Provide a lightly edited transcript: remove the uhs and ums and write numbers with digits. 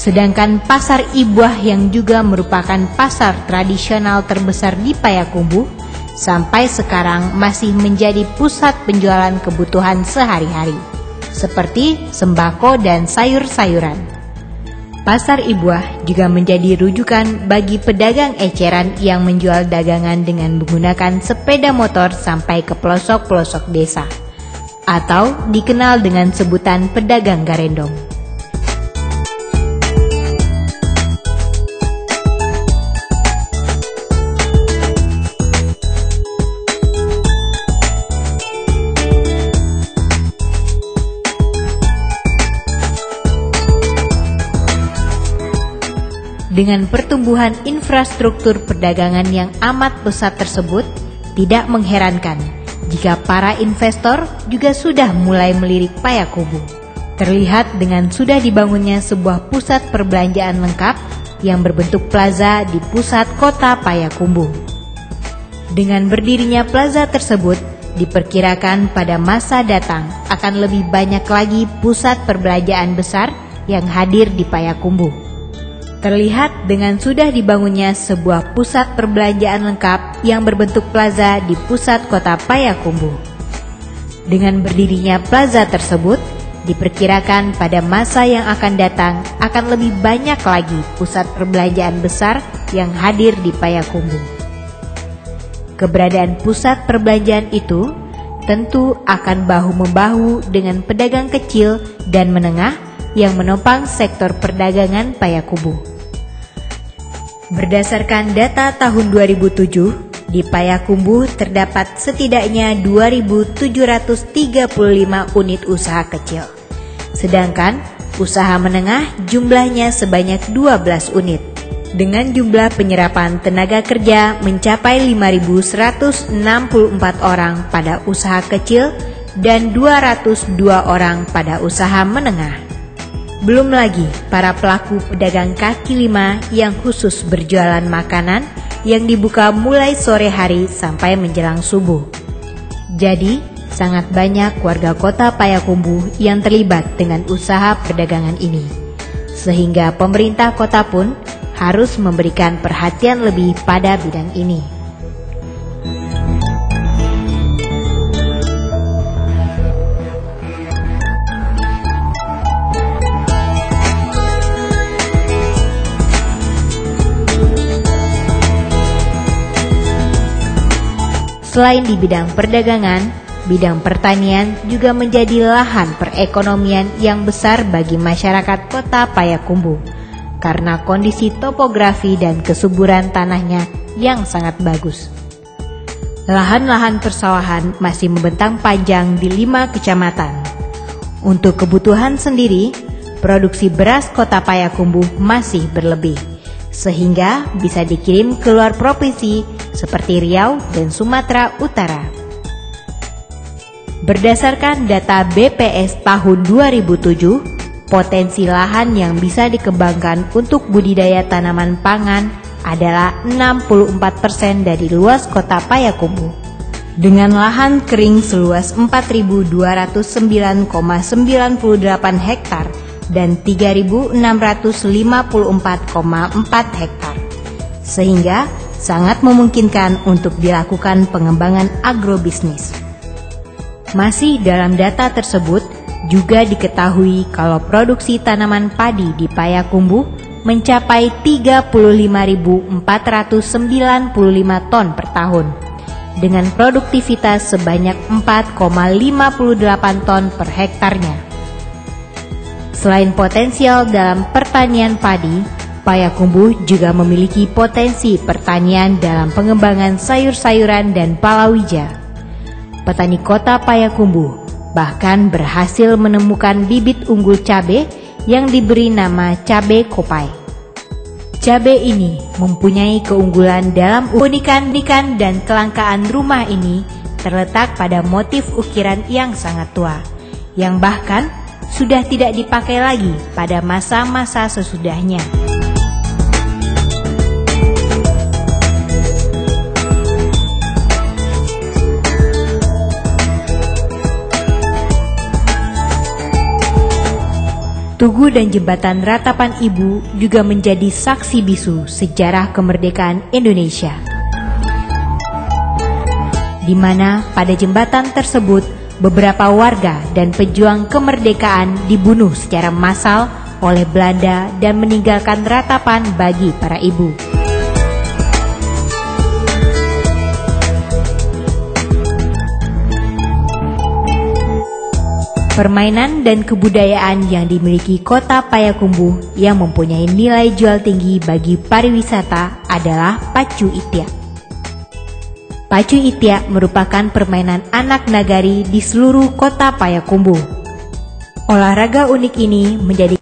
Sedangkan Pasar Ibuah yang juga merupakan pasar tradisional terbesar di Payakumbuh, sampai sekarang masih menjadi pusat penjualan kebutuhan sehari-hari, seperti sembako dan sayur-sayuran. Pasar Ibuah juga menjadi rujukan bagi pedagang eceran yang menjual dagangan dengan menggunakan sepeda motor sampai ke pelosok-pelosok desa, atau dikenal dengan sebutan pedagang garendong. Dengan pertumbuhan infrastruktur perdagangan yang amat pesat tersebut, tidak mengherankan jika para investor juga sudah mulai melirik Payakumbuh. Terlihat dengan sudah dibangunnya sebuah pusat perbelanjaan lengkap yang berbentuk plaza di pusat kota Payakumbuh. Dengan berdirinya plaza tersebut, diperkirakan pada masa datang akan lebih banyak lagi pusat perbelanjaan besar yang hadir di Payakumbuh. Terlihat dengan sudah dibangunnya sebuah pusat perbelanjaan lengkap yang berbentuk plaza di pusat kota Payakumbuh. Dengan berdirinya plaza tersebut, diperkirakan pada masa yang akan datang akan lebih banyak lagi pusat perbelanjaan besar yang hadir di Payakumbuh. Keberadaan pusat perbelanjaan itu tentu akan bahu-membahu dengan pedagang kecil dan menengah yang menopang sektor perdagangan Payakumbuh. Berdasarkan data tahun 2007, di Payakumbuh terdapat setidaknya 2.735 unit usaha kecil. Sedangkan usaha menengah jumlahnya sebanyak 12 unit. Dengan jumlah penyerapan tenaga kerja mencapai 5.164 orang pada usaha kecil dan 202 orang pada usaha menengah. Belum lagi para pelaku pedagang kaki lima yang khusus berjualan makanan yang dibuka mulai sore hari sampai menjelang subuh. Jadi, sangat banyak warga kota Payakumbuh yang terlibat dengan usaha perdagangan ini. Sehingga pemerintah kota pun harus memberikan perhatian lebih pada bidang ini. Selain di bidang perdagangan, bidang pertanian juga menjadi lahan perekonomian yang besar bagi masyarakat kota Payakumbuh karena kondisi topografi dan kesuburan tanahnya yang sangat bagus. Lahan-lahan persawahan masih membentang panjang di 5 kecamatan. Untuk kebutuhan sendiri, produksi beras kota Payakumbuh masih berlebih, sehingga bisa dikirim ke luar provinsi seperti Riau dan Sumatera Utara. Berdasarkan data BPS tahun 2007, potensi lahan yang bisa dikembangkan untuk budidaya tanaman pangan adalah 64% dari luas kota Payakumbuh. Dengan lahan kering seluas 4.209,98 hektar dan 3.654,4 hektar. Sehingga sangat memungkinkan untuk dilakukan pengembangan agrobisnis. Masih dalam data tersebut, juga diketahui kalau produksi tanaman padi di Payakumbuh mencapai 35.495 ton per tahun, dengan produktivitas sebanyak 4,58 ton per hektarnya. Selain potensial dalam pertanian padi, Payakumbuh juga memiliki potensi pertanian dalam pengembangan sayur-sayuran dan palawija. Petani kota Payakumbuh bahkan berhasil menemukan bibit unggul cabai yang diberi nama cabai kopai. Cabai ini mempunyai keunggulan dalam keunikan dan kelangkaan rumah ini terletak pada motif ukiran yang sangat tua, yang bahkan sudah tidak dipakai lagi pada masa-masa sesudahnya. Tugu dan Jembatan Ratapan Ibu juga menjadi saksi bisu sejarah kemerdekaan Indonesia, di mana pada jembatan tersebut beberapa warga dan pejuang kemerdekaan dibunuh secara massal oleh Belanda dan meninggalkan ratapan bagi para ibu. Permainan dan kebudayaan yang dimiliki Kota Payakumbuh yang mempunyai nilai jual tinggi bagi pariwisata adalah Pacu Itiak. Pacu Itiak merupakan permainan anak nagari di seluruh Kota Payakumbuh. Olahraga unik ini menjadi